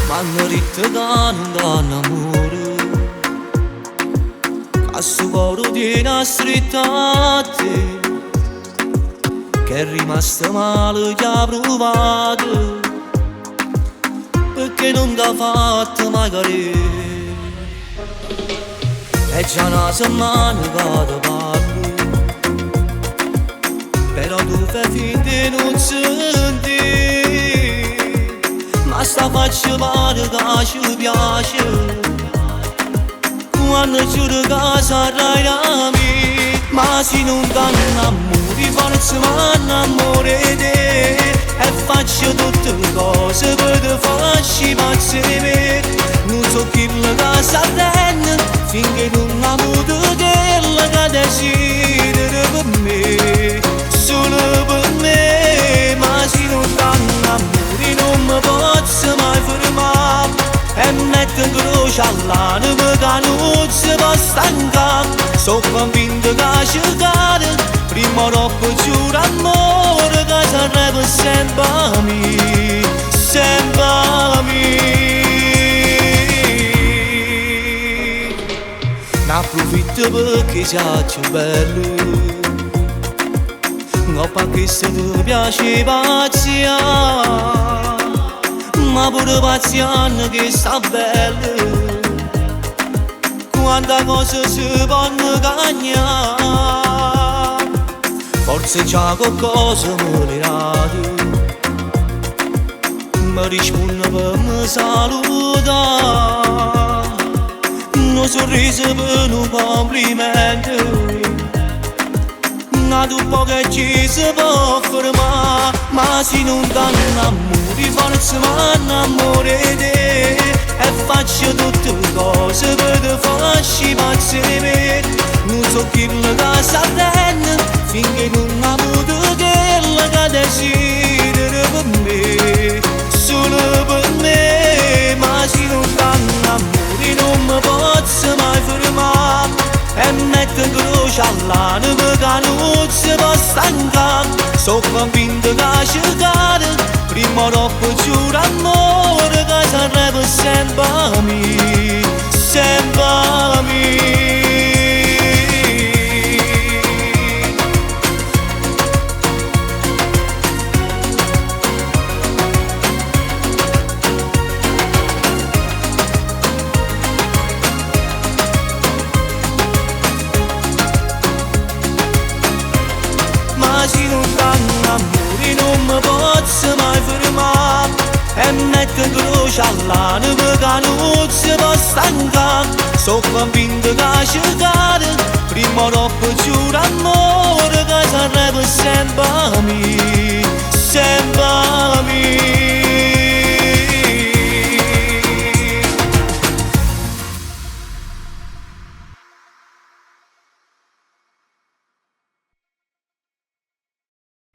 m'hanno detto che non danno amore, che sto cuore tiene stretto a te, che è rimasto male che ha provato, perché non t'ha fatto mai cadere. È già una settimana che ti parlo, però tu fai finta di non sentire, ma sta faccia pare che ci piace, quando giuro che sarai da me. Ma se non ti innamori forse mi innamoro di te, e faccio tutte le cose per te farci impazzire. Non so chi che sta attento finché non amo quella che desideri per me, solo per me. Ma se non ti innamori non mi posso mai fermare, e metto in croce all'anima che non si può stancare. Sono convinto che ci cade, prima o dopo giuro amore che sarebbe sempre a me, sempre a me. Ne approfitto perché sei più bello, non perché se ti piace paziare, ma pure paziente che sta bello, quanta cosa si può cagnare. Forse c'è qualcosa morirate, mi risponde per mi salutare, un sorriso per un complimento, una dopo che ci si può fermare. Ma se non ti innamori forse mi innamoro di te, e faccio tutte le cose per te farci impazzire. Non so chi che sta attento finché non amo quella che desideri per me, solo per me. Ma se non ti innamori non mi posso mai fermare, e metto in croce all'anima che non si può stancare. Sono convinto che ci cade, prima o dopo giuro amore che sarebbe sempre a me, sempre a me. Ma se non ti innamori non mi posso mai fermare, e metto in croce all'anima che non si può stancare. Sono convinto che ci cade, prima o dopo giuro amore che sarebbe sempre a me, sempre a me.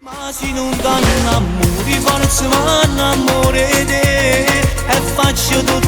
Ma se non ti innamori forse mi innamoro di te, e faccio tutto